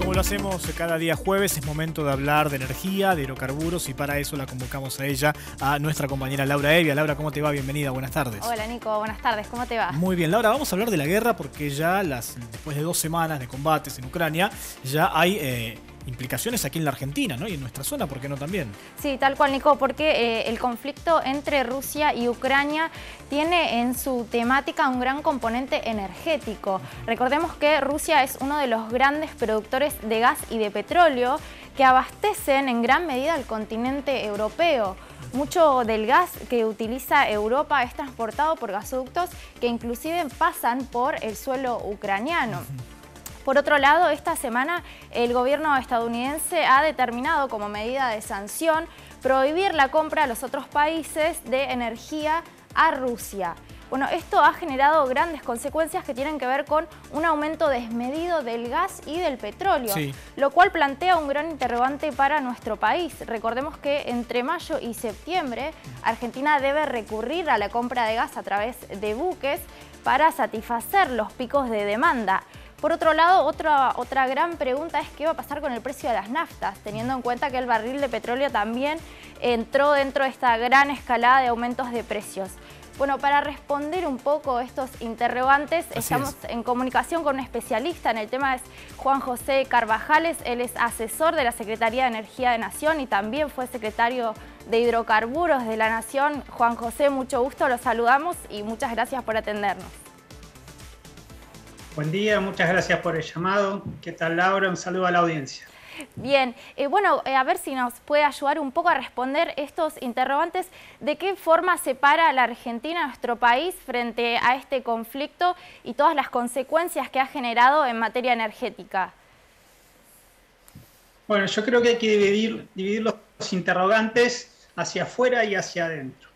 Como lo hacemos cada día jueves, es momento de hablar de energía, de hidrocarburos, y para eso la convocamos a ella, a nuestra compañera Laura Evia. Laura, ¿cómo te va? Bienvenida, buenas tardes. Hola Nico, buenas tardes, ¿cómo te va? Muy bien, Laura, vamos a hablar de la guerra porque ya después de 2 semanas de combates en Ucrania, ya hay implicaciones aquí en la Argentina, ¿no? Y en nuestra zona, ¿por qué no también? Sí, tal cual, Nico, porque el conflicto entre Rusia y Ucrania tiene en su temática un gran componente energético. Recordemos que Rusia es uno de los grandes productores de gas y de petróleo que abastecen en gran medida al continente europeo. Mucho del gas que utiliza Europa es transportado por gasoductos que inclusive pasan por el suelo ucraniano. Por otro lado, esta semana el gobierno estadounidense ha determinado como medida de sanción prohibir la compra a los otros países de energía a Rusia. Bueno, esto ha generado grandes consecuencias que tienen que ver con un aumento desmedido del gas y del petróleo, sí, lo cual plantea un gran interrogante para nuestro país. Recordemos que entre mayo y septiembre Argentina debe recurrir a la compra de gas a través de buques para satisfacer los picos de demanda. Por otro lado, otra gran pregunta es qué va a pasar con el precio de las naftas, teniendo en cuenta que el barril de petróleo también entró dentro de esta gran escalada de aumentos de precios. Bueno, para responder un poco estos interrogantes, estamos en comunicación con un especialista en el tema, es Juan José Carvajales. Él es asesor de la Secretaría de Energía de Nación y también fue secretario de Hidrocarburos de la Nación. Juan José, mucho gusto, los saludamos y muchas gracias por atendernos. Buen día, muchas gracias por el llamado. ¿Qué tal, Laura? Un saludo a la audiencia. Bien, a ver si nos puede ayudar un poco a responder estos interrogantes. ¿De qué forma separa la Argentina, nuestro país, frente a este conflicto y todas las consecuencias que ha generado en materia energética? Bueno, yo creo que hay que dividir los interrogantes hacia afuera y hacia adentro.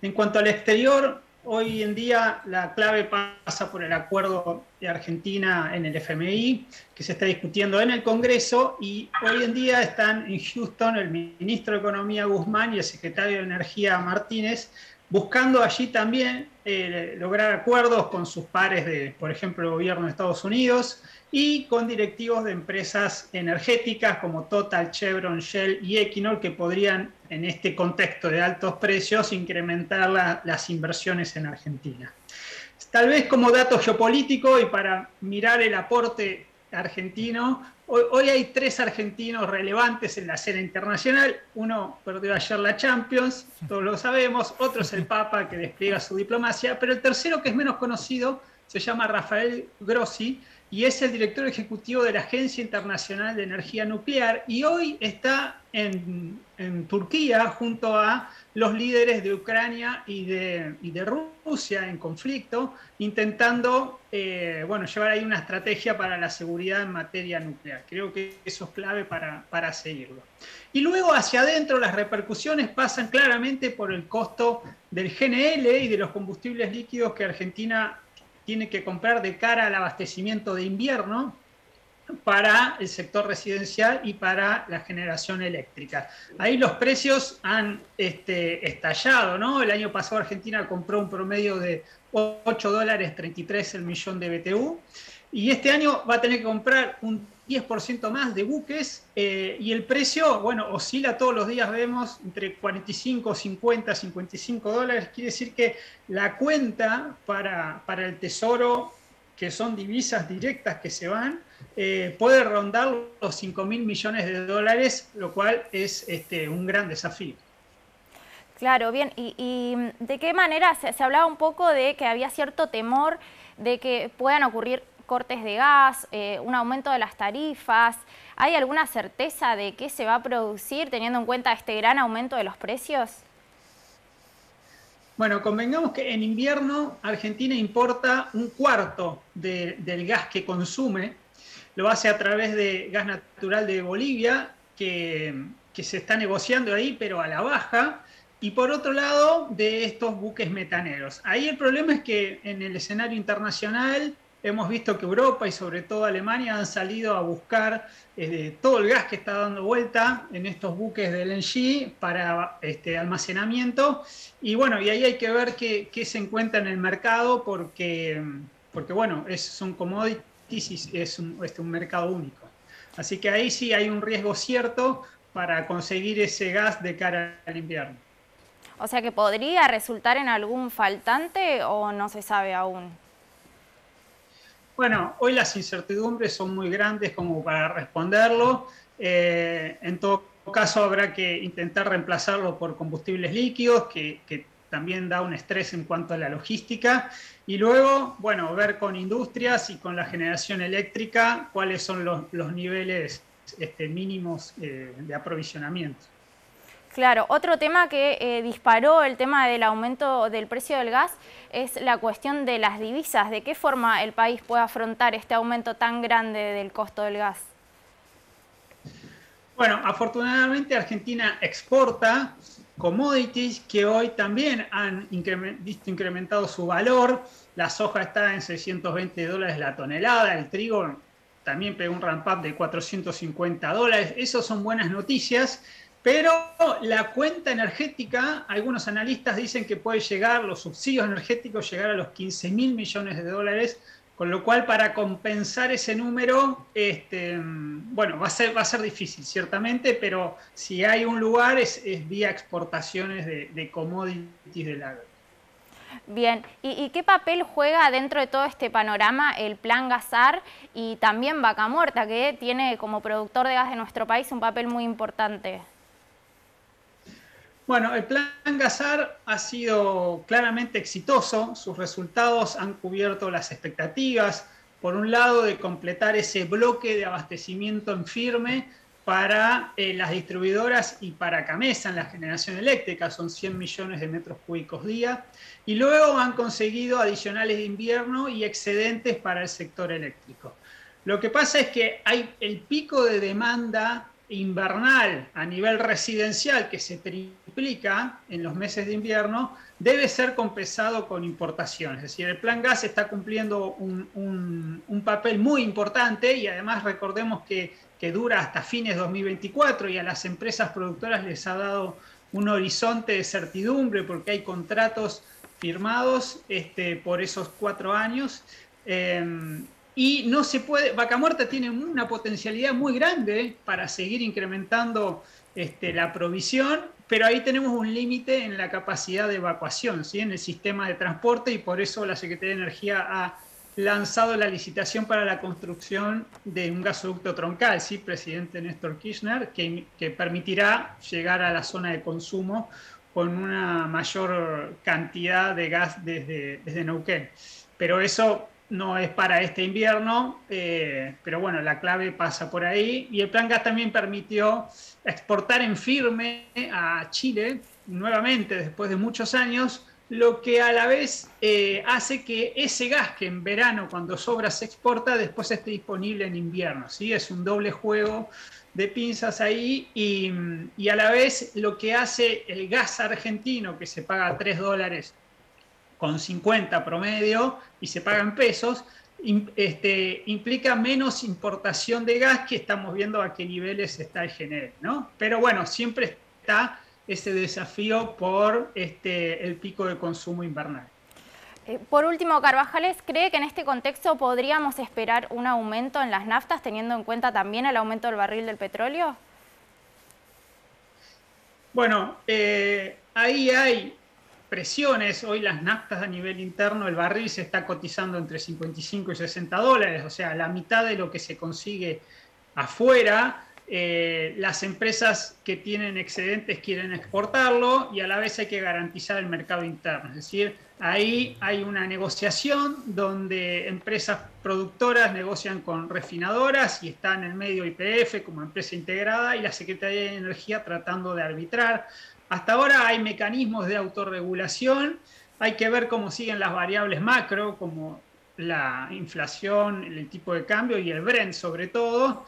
En cuanto al exterior, hoy en día la clave pasa por el acuerdo de Argentina en el FMI, que se está discutiendo en el Congreso, y hoy en día están en Houston el ministro de Economía Guzmán y el secretario de Energía Martínez, buscando allí también lograr acuerdos con sus pares de, por ejemplo, el gobierno de Estados Unidos y con directivos de empresas energéticas como Total, Chevron, Shell y Equinor, que podrían, en este contexto de altos precios, incrementar las inversiones en Argentina. Tal vez como dato geopolítico y para mirar el aporte argentino, hoy hay 3 argentinos relevantes en la escena internacional. Uno perdió ayer la Champions, todos lo sabemos, otro es el Papa, que despliega su diplomacia, pero el tercero, que es menos conocido, se llama Rafael Grossi y es el director ejecutivo de la Agencia Internacional de Energía Nuclear, y hoy está en Turquía junto a los líderes de Ucrania y de Rusia en conflicto, intentando llevar ahí una estrategia para la seguridad en materia nuclear. Creo que eso es clave para seguirlo. Y luego hacia adentro las repercusiones pasan claramente por el costo del GNL y de los combustibles líquidos que Argentina tiene que comprar de cara al abastecimiento de invierno para el sector residencial y para la generación eléctrica. Ahí los precios han estallado, ¿no? El año pasado Argentina compró un promedio de $8.33 el millón de BTU, y este año va a tener que comprar un 10% más de buques, y el precio, bueno, oscila todos los días, vemos entre 45, 50, $55. Quiere decir que la cuenta para el tesoro, que son divisas directas que se van, puede rondar los $5.000 millones, lo cual es un gran desafío. Claro, bien. ¿Y de qué manera se hablaba un poco de que había cierto temor de que puedan ocurrir cortes de gas, un aumento de las tarifas? ¿Hay alguna certeza de qué se va a producir teniendo en cuenta este gran aumento de los precios? Bueno, convengamos que en invierno Argentina importa un cuarto del gas que consume. Lo hace a través de gas natural de Bolivia, que se está negociando ahí, pero a la baja. Y por otro lado, de estos buques metaneros. Ahí el problema es que en el escenario internacional hemos visto que Europa y sobre todo Alemania han salido a buscar todo el gas que está dando vuelta en estos buques de LNG para almacenamiento. Y bueno, y ahí hay que ver qué se encuentra en el mercado, porque bueno, son commodities y es un mercado único. Así que ahí sí hay un riesgo cierto para conseguir ese gas de cara al invierno. O sea que podría resultar en algún faltante o no se sabe aún. Bueno, hoy las incertidumbres son muy grandes como para responderlo. En todo caso, habrá que intentar reemplazarlo por combustibles líquidos, que también da un estrés en cuanto a la logística. Y luego, bueno, ver con industrias y con la generación eléctrica cuáles son los niveles mínimos de aprovisionamiento. Claro, otro tema que disparó el tema del aumento del precio del gas es la cuestión de las divisas. ¿De qué forma el país puede afrontar este aumento tan grande del costo del gas? Bueno, afortunadamente Argentina exporta commodities que hoy también han visto incrementado su valor. La soja está en $620 la tonelada, el trigo también pegó un ramp up de $450. Esas son buenas noticias. Pero la cuenta energética, algunos analistas dicen que puede llegar, los subsidios energéticos, llegar a los 15.000 millones de dólares, con lo cual para compensar ese número, bueno, va a ser difícil, ciertamente, pero si hay un lugar es vía exportaciones de commodities del agro. Bien, ¿y qué papel juega dentro de todo este panorama el Plan Gasar y también Vaca Muerta, que tiene como productor de gas de nuestro país un papel muy importante? Bueno, el plan Gasar ha sido claramente exitoso, sus resultados han cubierto las expectativas, por un lado de completar ese bloque de abastecimiento en firme para las distribuidoras y para Camesa en la generación eléctrica, son 100 millones de metros cúbicos día, y luego han conseguido adicionales de invierno y excedentes para el sector eléctrico. Lo que pasa es que hay el pico de demanda invernal a nivel residencial que se triplica en los meses de invierno, debe ser compensado con importaciones. Es decir, el Plan Gas está cumpliendo un papel muy importante y además recordemos que dura hasta fines de 2024 y a las empresas productoras les ha dado un horizonte de certidumbre porque hay contratos firmados por esos 4 años. Y no se puede, Vaca Muerta tiene una potencialidad muy grande para seguir incrementando la provisión, pero ahí tenemos un límite en la capacidad de evacuación, ¿sí? En el sistema de transporte, y por eso la Secretaría de Energía ha lanzado la licitación para la construcción de un gasoducto troncal, ¿sí? Presidente Néstor Kirchner, que permitirá llegar a la zona de consumo con una mayor cantidad de gas desde Neuquén. Pero eso no es para este invierno, pero bueno, la clave pasa por ahí. Y el Plan Gas también permitió exportar en firme a Chile, nuevamente después de muchos años, lo que a la vez hace que ese gas que en verano, cuando sobra, se exporta, después esté disponible en invierno, ¿sí? Es un doble juego de pinzas ahí y a la vez lo que hace el gas argentino, que se paga $3 con 50 promedio y se pagan pesos, implica menos importación de gas, que estamos viendo a qué niveles está el GNL, ¿no? Pero bueno, siempre está ese desafío por el pico de consumo invernal. Por último, Carvajales, ¿cree que en este contexto podríamos esperar un aumento en las naftas, teniendo en cuenta también el aumento del barril del petróleo? Bueno, ahí hay presiones. Hoy las naftas a nivel interno, el barril se está cotizando entre 55 y $60, o sea, la mitad de lo que se consigue afuera. Las empresas que tienen excedentes quieren exportarlo y a la vez hay que garantizar el mercado interno. Es decir, ahí hay una negociación donde empresas productoras negocian con refinadoras y está en el medio YPF como empresa integrada y la Secretaría de Energía tratando de arbitrar. Hasta ahora hay mecanismos de autorregulación, hay que ver cómo siguen las variables macro, como la inflación, el tipo de cambio y el Brent sobre todo,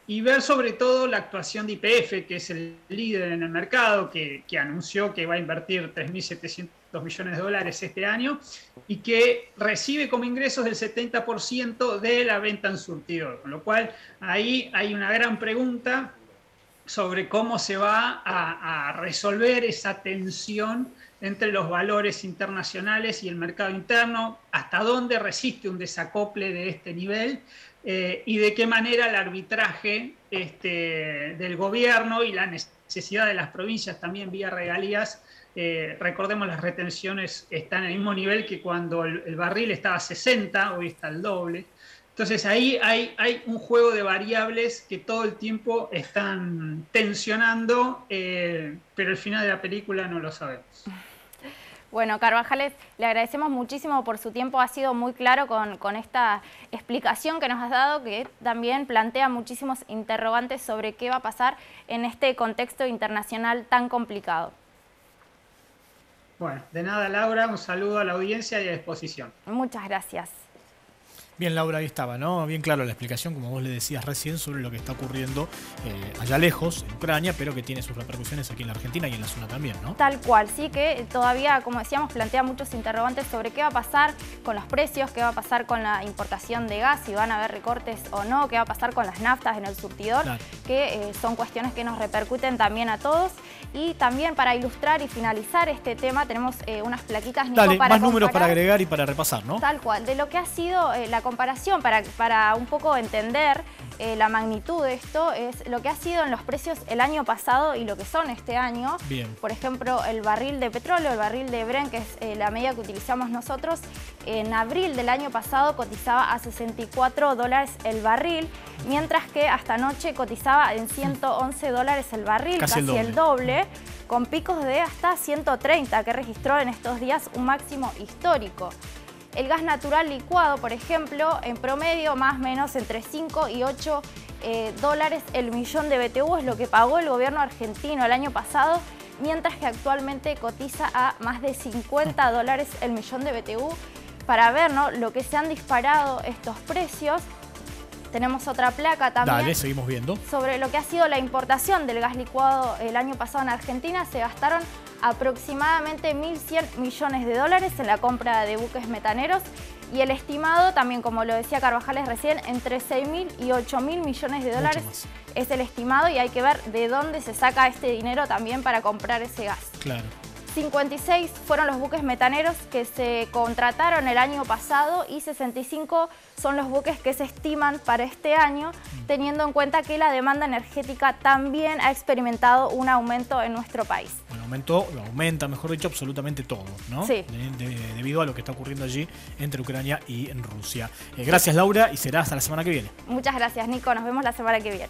y ver sobre todo la actuación de YPF, que es el líder en el mercado, que anunció que va a invertir 3.700 millones de dólares este año y que recibe como ingresos el 70% de la venta en surtidor, con lo cual ahí hay una gran pregunta sobre cómo se va a resolver esa tensión entre los valores internacionales y el mercado interno, hasta dónde resiste un desacople de este nivel y de qué manera el arbitraje del gobierno y la necesidad de las provincias también vía regalías. Recordemos, las retenciones están en el mismo nivel que cuando el barril estaba a 60, hoy está al doble. Entonces ahí hay un juego de variables que todo el tiempo están tensionando, pero el final de la película no lo sabemos. Bueno, Carvajales, le agradecemos muchísimo por su tiempo, ha sido muy claro con esta explicación que nos has dado, que también plantea muchísimos interrogantes sobre qué va a pasar en este contexto internacional tan complicado. Bueno, de nada, Laura, un saludo a la audiencia y a disposición. Muchas gracias. Bien, Laura, ahí estaba, ¿no? Bien claro la explicación, como vos le decías recién, sobre lo que está ocurriendo allá lejos, en Ucrania, pero que tiene sus repercusiones aquí en la Argentina y en la zona también, ¿no? Tal cual, sí, que todavía, como decíamos, plantea muchos interrogantes sobre qué va a pasar con los precios, qué va a pasar con la importación de gas, si van a haber recortes o no, qué va a pasar con las naftas en el surtidor, claro, que son cuestiones que nos repercuten también a todos. Y también para ilustrar y finalizar este tema tenemos unas plaquitas, Nico, Dale, para más comparar, números para agregar y para repasar, ¿no? Tal cual, de lo que ha sido la comparación, para un poco entender la magnitud de esto, es lo que ha sido en los precios el año pasado y lo que son este año. Bien. Por ejemplo, el barril de petróleo, el barril de Brent, que es la medida que utilizamos nosotros, en abril del año pasado cotizaba a $64 el barril, mientras que hasta anoche cotizaba en $111 el barril, casi el doble, con picos de hasta 130 que registró en estos días un máximo histórico. El gas natural licuado, por ejemplo, en promedio más o menos entre 5 y 8 dólares el millón de BTU es lo que pagó el gobierno argentino el año pasado, mientras que actualmente cotiza a más de 50 dólares el millón de BTU. Para ver, ¿no?, lo que se han disparado estos precios, tenemos otra placa también. Dale, seguimos viendo. Sobre lo que ha sido la importación del gas licuado el año pasado en Argentina, se gastaron aproximadamente 1.100 millones de dólares en la compra de buques metaneros y el estimado, también como lo decía Carvajales recién, entre 6.000 y 8.000 millones de dólares es el estimado, y hay que ver de dónde se saca este dinero también para comprar ese gas. Claro. 56 fueron los buques metaneros que se contrataron el año pasado y 65 son los buques que se estiman para este año, teniendo en cuenta que la demanda energética también ha experimentado un aumento en nuestro país. Bueno, aumenta, mejor dicho, absolutamente todo, ¿no? Sí. Debido a lo que está ocurriendo allí entre Ucrania y en Rusia. Gracias, Laura, y será hasta la semana que viene. Muchas gracias, Nico. Nos vemos la semana que viene.